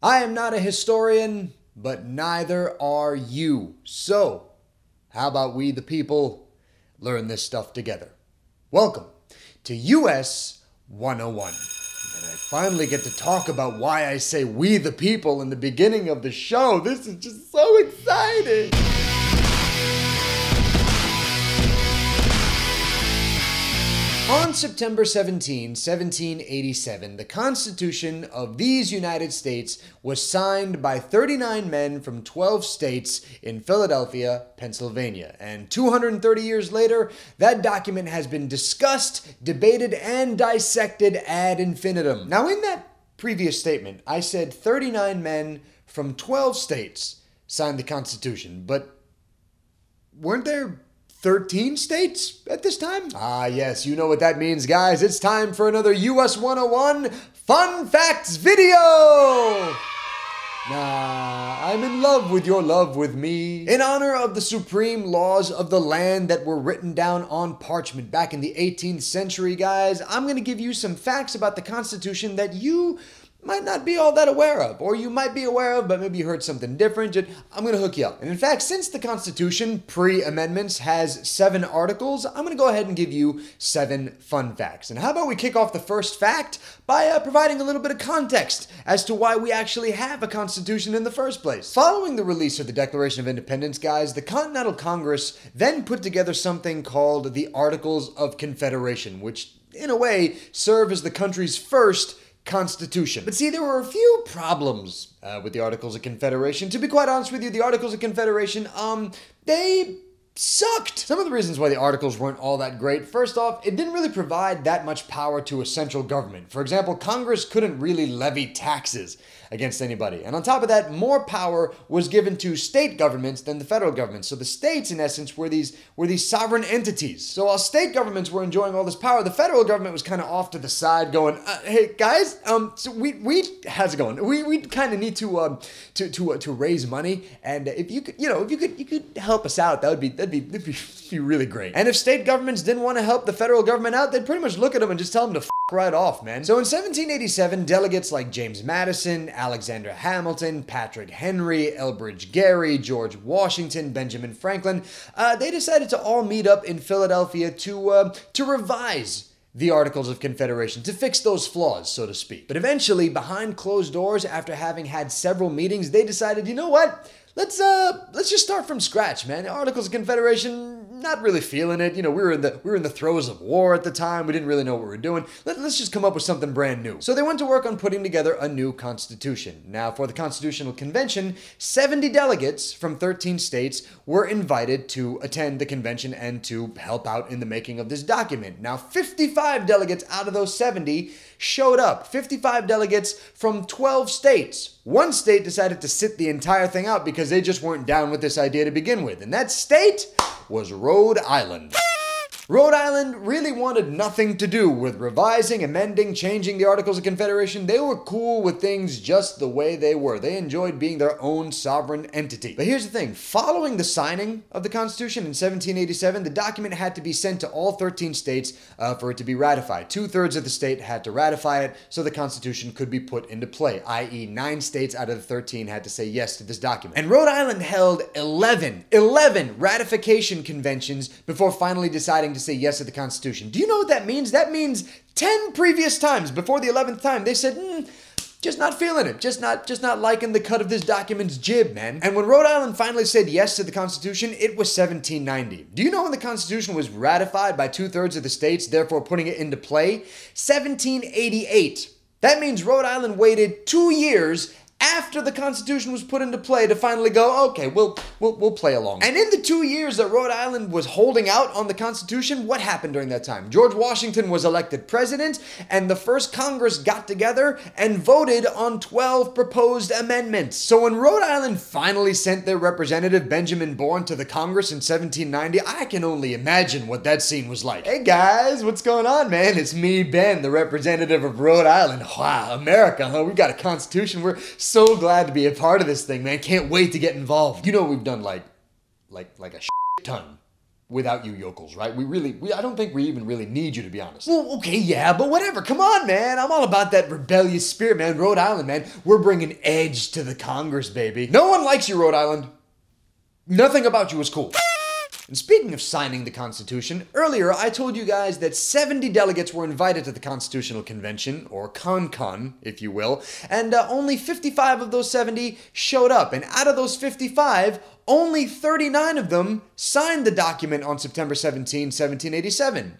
I am not a historian, but neither are you. So, how about we, the people, learn this stuff together? Welcome to US 101. And I finally get to talk about why I say we, the people, in the beginning of the show. This is just so exciting. On September 17, 1787, the Constitution of these United States was signed by 39 men from 12 states in Philadelphia, Pennsylvania. And 230 years later, that document has been discussed, debated, and dissected ad infinitum. Now, in that previous statement, I said 39 men from 12 states signed the Constitution, but weren't there 13 states at this time? Ah, yes, you know what that means, guys. It's time for another US 101 Fun Facts video! Nah, I'm in love with your love with me. In honor of the supreme laws of the land that were written down on parchment back in the 18th century, guys, I'm gonna give you some facts about the Constitution that you might not be all that aware of, or you might be aware of, but maybe you heard something different. I'm going to hook you up. And in fact, since the Constitution, pre-amendments, has 7 articles, I'm going to go ahead and give you 7 fun facts. And how about we kick off the first fact by providing a little bit of context as to why we actually have a Constitution in the first place. Following the release of the Declaration of Independence, guys, the Continental Congress then put together something called the Articles of Confederation, which, in a way, serve as the country's first Constitution. But see, there were a few problems with the Articles of Confederation. To be quite honest with you, the Articles of Confederation, they sucked. Some of the reasons why the Articles weren't all that great: first off, it didn't really provide that much power to a central government. For example, Congress couldn't really levy taxes against anybody. And on top of that, more power was given to state governments than the federal government. So the states, in essence, were these sovereign entities. So while state governments were enjoying all this power, the federal government was kind of off to the side going, hey guys, so we how's it going? We kind of need to raise money, and if you could help us out, that'd be really great. And if state governments didn't want to help the federal government out, they'd pretty much look at them and just tell them to f right off, man. So in 1787, delegates like James Madison, Alexander Hamilton, Patrick Henry, Elbridge Gerry, George Washington, Benjamin Franklin, they decided to all meet up in Philadelphia to revise the Articles of Confederation, to fix those flaws, so to speak. But eventually, behind closed doors, after having had several meetings, they decided, you know what? Let's just start from scratch, man. The Articles of Confederation, not really feeling it. You know, we were in the throes of war at the time. We didn't really know what we were doing. Let's just come up with something brand new. So they went to work on putting together a new constitution. Now, for the Constitutional Convention, 70 delegates from 13 states were invited to attend the convention and to help out in the making of this document. Now, 55 delegates out of those 70 showed up. 55 delegates from 12 states. One state decided to sit the entire thing out because they just weren't down with this idea to begin with. And that state was Rhode Island. Rhode Island really wanted nothing to do with revising, amending, changing the Articles of Confederation. They were cool with things just the way they were. They enjoyed being their own sovereign entity. But here's the thing. Following the signing of the Constitution in 1787, the document had to be sent to all 13 states for it to be ratified. 2/3 of the state had to ratify it so the Constitution could be put into play, i.e. 9 states out of the 13 had to say yes to this document. And Rhode Island held 11 ratification conventions before finally deciding to say yes to the Constitution. Do you know what that means? That means 10 previous times before the 11th time they said, just not feeling it, just not liking the cut of this document's jib, man. And when Rhode Island finally said yes to the Constitution, it was 1790. Do you know when the Constitution was ratified by 2/3 of the states, therefore putting it into play? 1788. That means Rhode Island waited 2 years after the Constitution was put into play to finally go, okay, we'll play along. And in the 2 years that Rhode Island was holding out on the Constitution, what happened during that time? George Washington was elected president, and the first Congress got together and voted on 12 proposed amendments. So when Rhode Island finally sent their representative, Benjamin Bourne, to the Congress in 1790, I can only imagine what that scene was like. Hey guys, what's going on, man? It's me, Ben, the representative of Rhode Island. Wow, America, huh? We've got a Constitution. We're so glad to be a part of this thing, man. Can't wait to get involved. You know, we've done like a shit ton without you yokels, right? I don't think we even really need you, to be honest. Well, okay, yeah, but whatever. Come on, man. I'm all about that rebellious spirit, man. Rhode Island, man. We're bringing edge to the Congress, baby. No one likes you, Rhode Island. Nothing about you is cool. And speaking of signing the Constitution, earlier I told you guys that 70 delegates were invited to the Constitutional Convention, or CON-CON, if you will, and only 55 of those 70 showed up. And out of those 55, only 39 of them signed the document on September 17, 1787.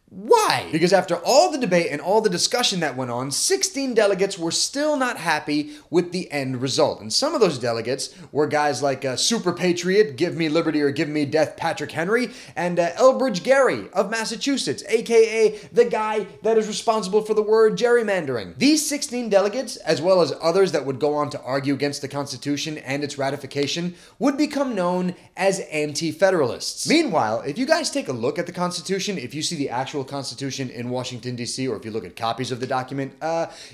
Why? Because after all the debate and all the discussion that went on, 16 delegates were still not happy with the end result. And some of those delegates were guys like Super Patriot, Give Me Liberty or Give Me Death Patrick Henry, and Elbridge Gerry of Massachusetts, aka the guy that is responsible for the word gerrymandering. These 16 delegates, as well as others that would go on to argue against the Constitution and its ratification, would become known as anti-federalists. Meanwhile, if you guys take a look at the Constitution, if you see the actual Constitution in Washington, D.C., or if you look at copies of the document,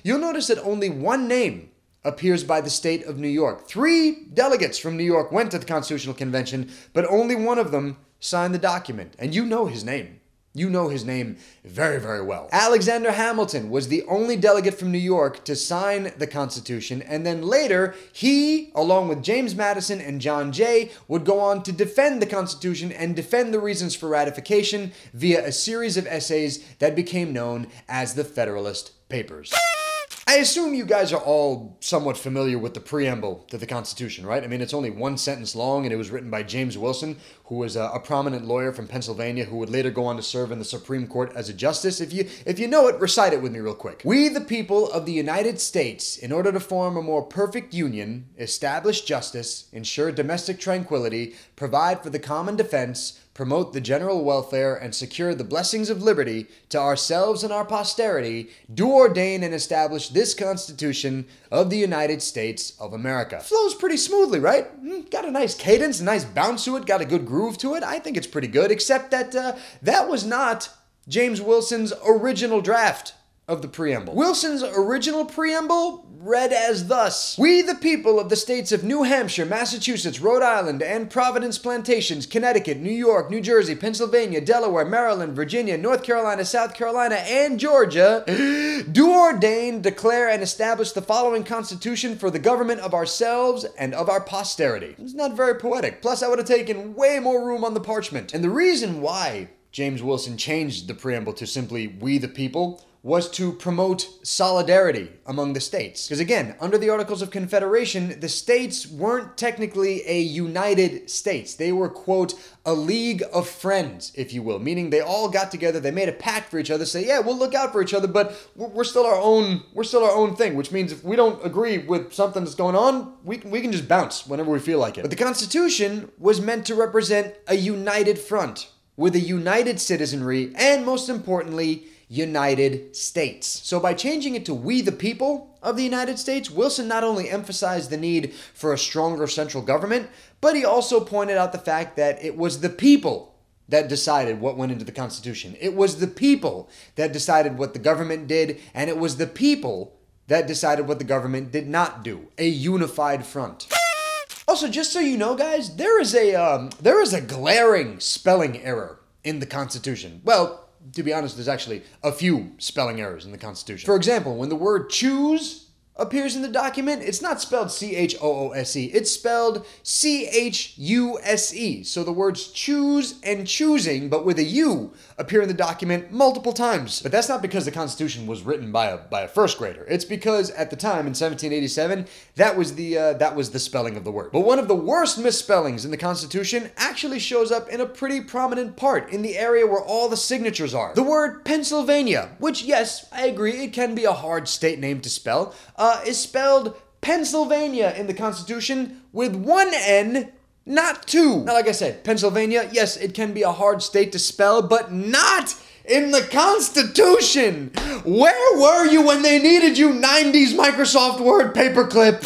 you'll notice that only one name appears by the state of New York. 3 delegates from New York went to the Constitutional Convention, but only one of them signed the document. And you know his name. You know his name very, very well. Alexander Hamilton was the only delegate from New York to sign the Constitution, and then later, he, along with James Madison and John Jay, would go on to defend the Constitution and defend the reasons for ratification via a series of essays that became known as the Federalist Papers. I assume you guys are all somewhat familiar with the preamble to the Constitution, right? I mean, it's only one sentence long, and it was written by James Wilson, who was a prominent lawyer from Pennsylvania who would later go on to serve in the Supreme Court as a justice. If you know it, recite it with me real quick. We, the people of the United States, in order to form a more perfect union, establish justice, ensure domestic tranquility, provide for the common defense, promote the general welfare, and secure the blessings of liberty to ourselves and our posterity, do ordain and establish this Constitution of the United States of America. Flows pretty smoothly, right? Got a nice cadence, a nice bounce to it, got a good groove to it. I think it's pretty good, except that that was not James Wilson's original draft of the preamble. Wilson's original preamble read as thus: We, the people of the states of New Hampshire, Massachusetts, Rhode Island, and Providence Plantations, Connecticut, New York, New Jersey, Pennsylvania, Delaware, Maryland, Virginia, North Carolina, South Carolina, and Georgia, do ordain, declare, and establish the following Constitution for the government of ourselves and of our posterity. It's not very poetic. Plus, I would have taken way more room on the parchment. And the reason why James Wilson changed the preamble to simply "We, the people," was to promote solidarity among the states. Because again, under the Articles of Confederation, the states weren't technically a united states. They were, quote, a league of friends, if you will, meaning they all got together, they made a pact for each other, say, yeah, we'll look out for each other, but we're still our own thing, which means if we don't agree with something that's going on, we can just bounce whenever we feel like it. But the Constitution was meant to represent a united front with a united citizenry and, most importantly, United States. So by changing it to "We, the people of the United States," Wilson not only emphasized the need for a stronger central government, but he also pointed out the fact that it was the people that decided what went into the Constitution. It was the people that decided what the government did, and it was the people that decided what the government did not do. A unified front. Also, just so you know, guys, there is a glaring spelling error in the Constitution. Well, to be honest, there's actually a few spelling errors in the Constitution. For example, when the word choose appears in the document, it's not spelled C-H-O-O-S-E. It's spelled C-H-U-S-E. So the words choose and choosing, but with a U, appear in the document multiple times. But that's not because the Constitution was written by a first grader. It's because at the time, in 1787, that was the spelling of the word. But one of the worst misspellings in the Constitution actually shows up in a pretty prominent part, in the area where all the signatures are. The word Pennsylvania, which, yes, I agree, it can be a hard state name to spell, is spelled Pennsylvania in the Constitution with one N, not two. Now, like I said, Pennsylvania, yes, it can be a hard state to spell, but not in the Constitution. Where were you when they needed you, 90s Microsoft Word paperclip?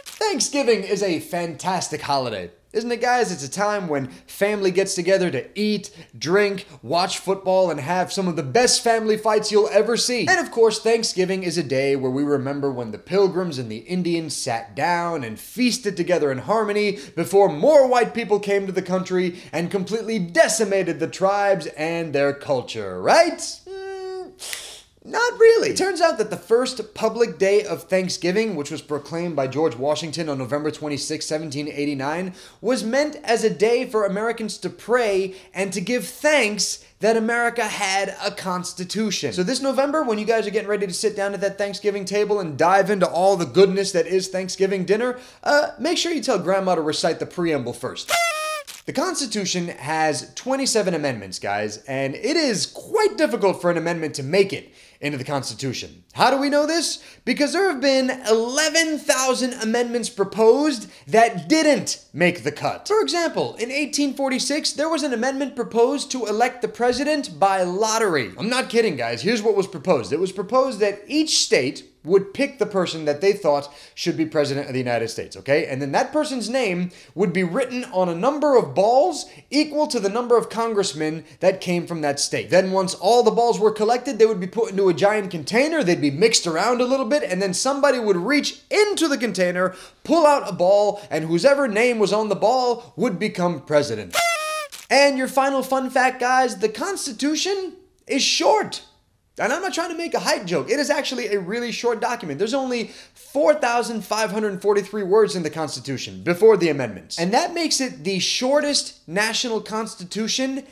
Thanksgiving is a fantastic holiday. Isn't it, guys? It's a time when family gets together to eat, drink, watch football, and have some of the best family fights you'll ever see. And of course, Thanksgiving is a day where we remember when the Pilgrims and the Indians sat down and feasted together in harmony before more white people came to the country and completely decimated the tribes and their culture, right? Not really. It turns out that the first public day of Thanksgiving, which was proclaimed by George Washington on November 26, 1789, was meant as a day for Americans to pray and to give thanks that America had a constitution. So this November, when you guys are getting ready to sit down at that Thanksgiving table and dive into all the goodness that is Thanksgiving dinner, make sure you tell Grandma to recite the preamble first. The Constitution has 27 amendments, guys, and it is quite difficult for an amendment to make it into the Constitution. How do we know this? Because there have been 11,000 amendments proposed that didn't make the cut. For example, in 1846, there was an amendment proposed to elect the president by lottery. I'm not kidding, guys. Here's what was proposed. It was proposed that each state would pick the person that they thought should be president of the United States, okay? And then that person's name would be written on a number of balls equal to the number of congressmen that came from that state. Then once all the balls were collected, they would be put into a giant container, they'd be mixed around a little bit, and then somebody would reach into the container, pull out a ball, and whoever name was on the ball would become president. And your final fun fact, guys, the Constitution is short. And I'm not trying to make a height joke. It is actually a really short document. There's only 4,543 words in the Constitution before the amendments. And that makes it the shortest national constitution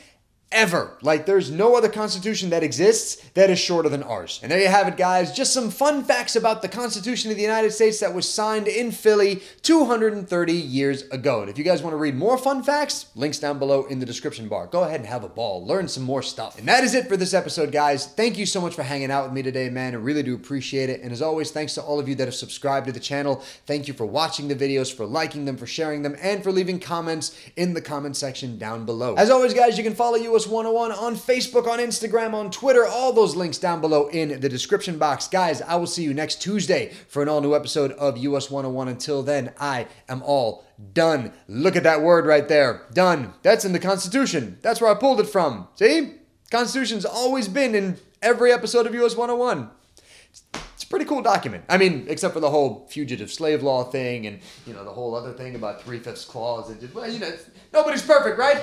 ever. Like, there's no other constitution that exists that is shorter than ours. And there you have it, guys. Just some fun facts about the Constitution of the United States that was signed in Philly 230 years ago. And if you guys want to read more fun facts, links down below in the description bar. Go ahead and have a ball. Learn some more stuff. And that is it for this episode, guys. Thank you so much for hanging out with me today, man. I really do appreciate it. And as always, thanks to all of you that have subscribed to the channel. Thank you for watching the videos, for liking them, for sharing them, and for leaving comments in the comment section down below. As always, guys, you can follow US 101 on Facebook, on Instagram, on Twitter. All those links down below in the description box. Guys, I will see you next Tuesday for an all-new episode of US 101. Until then, I am all done. Look at that word right there. Done. That's in the Constitution. That's where I pulled it from. See? Constitution's always been in every episode of US 101. It's a pretty cool document. I mean, except for the whole fugitive slave law thing and, you know, the whole other thing about 3/5 clause. And just, well, you know, nobody's perfect, right?